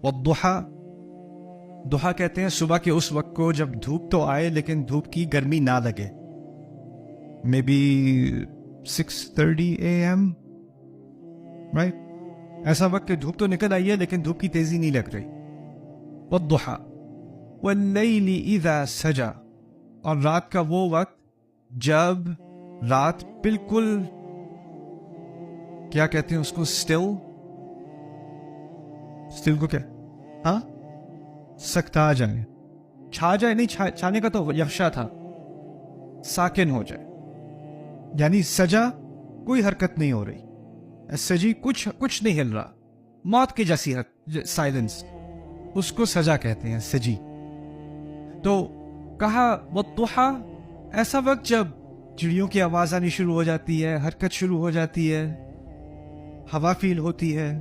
والضحا، ضحا کہتے ہیں صبح کے اس وقت کو جب دھوپ تو آئے لیکن دھوپ کی گرمی نہ لگے. Maybe 6:30 AM، right? ایسا وقت کہ دھوپ تو نکل آئی ہے لیکن دھوپ کی تیزی نہیں لگ رہی. والضحا واللیل اذا سجا، اور رات کا وہ وقت جب رات بالکل کیا کہتے ہیں اس کو، اسٹل کو کیا، ہاں، سکتا جائے، چھا جائے، نہیں چھانے کا تو یخشا تھا، ساکن ہو جائے. یعنی سجا، کوئی حرکت نہیں ہو رہی، سجی کچھ نہیں ہل رہا، موت کی جیسی سائلنس، اس کو سجا کہتے ہیں، سجی. تو کہا والضحا، ایسا وقت جب چڑیوں کی آواز آنی شروع ہو جاتی ہے، حرکت شروع ہو جاتی ہے، ہوا فیل ہوتی ہے،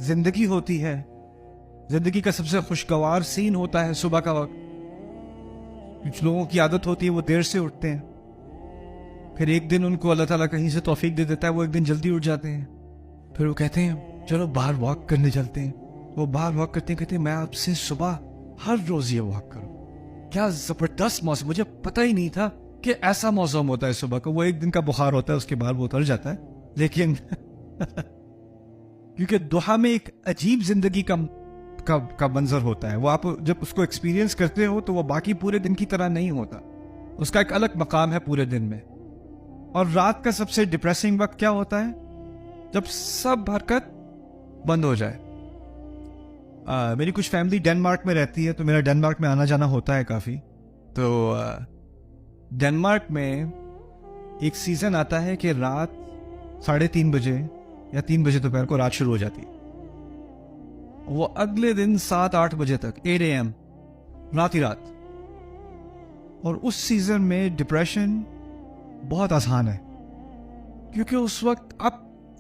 زندگی ہوتی ہے. زندگی کا سب سے خوشگوار سین ہوتا ہے صبح کا وقت. کچھ لوگوں کی عادت ہوتی ہے وہ دیر سے اٹھتے ہیں، پھر ایک دن ان کو اللہ تعالیٰ کہیں سے توفیق دے دیتا ہے، وہ ایک دن جلدی اٹھ جاتے ہیں، پھر وہ کہتے ہیں چلو باہر واک کرنے چلتے ہیں. وہ باہر واک کرتے ہیں، کہتے ہیں میں آپ سے صبح ہر روز یہ واک کروں. کیا زبردست موسم، مجھے پتہ ہی نہیں تھا کہ ایسا موسم ہوتا ہے صبح کا. وہ ایک دن کا بخار ہوتا ہے، اس کے بعد وہ اتر جاتا ہے، لیکن کیونکہ ضحا میں ایک عجیب زندگی کا منظر ہوتا ہے. وہ آپ جب اس کو ایکسپیرینس کرتے ہو تو وہ باقی پورے دن کی طرح نہیں ہوتا، اس کا ایک الگ مقام ہے پورے دن میں. اور رات کا سب سے ڈپریسنگ وقت کیا ہوتا ہے؟ جب سب حرکت بند ہو جائے. میری کچھ فیملی ڈنمارک میں رہتی ہے، تو میرا ڈنمارک میں آنا جانا ہوتا ہے کافی. تو ڈنمارک میں ایک سیزن آتا ہے کہ رات 3:30 بجے یا 3 بجے دوپہر کو رات شروع ہو جاتی ہے، وہ اگلے دن 7-8 بجے تک، 8 AM، رات ہی رات. اور اس سیزن میں ڈپریشن بہت آسان ہے، کیونکہ اس وقت اب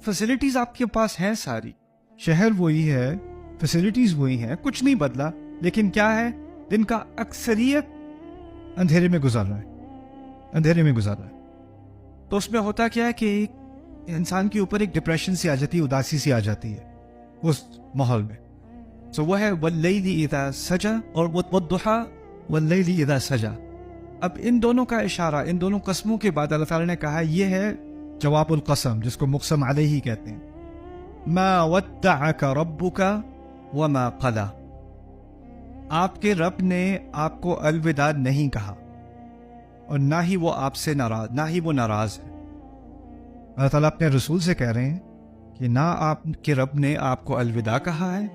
فیسلٹیز آپ کے پاس ہیں ساری، شہر وہی ہے، فیسلٹیز وہی ہیں، کچھ نہیں بدلا، لیکن کیا ہے، دن کا اکثریت اندھیرے میں گزار رہا ہے. تو اس میں ہوتا کیا ہے کہ انسان کے اوپر ایک ڈپریشن سی آ جاتی ہے، اداسی سی آ جاتی ہے اس ماحول میں. سو وہ ہے واللیل اذا سجا اور والضحا واللیل اذا سجا. اب ان دونوں کا اشارہ، ان دونوں قسموں کے بعد اللہ تعالیٰ نے کہا یہ ہے جواب القسم، جس کو مقسم علیہ کہتے ہیں. ما ودعک ربک وما قلا، آپ کے رب نے آپ کو الوداع نہیں کہا، اور نہ ہی وہ آپ سے ناراض، نہ ہی وہ ناراض ہے. اللہ تعالیٰ اپنے رسول سے کہہ رہے ہیں کہ نہ آپ کے رب نے آپ کو الوداع کہا ہے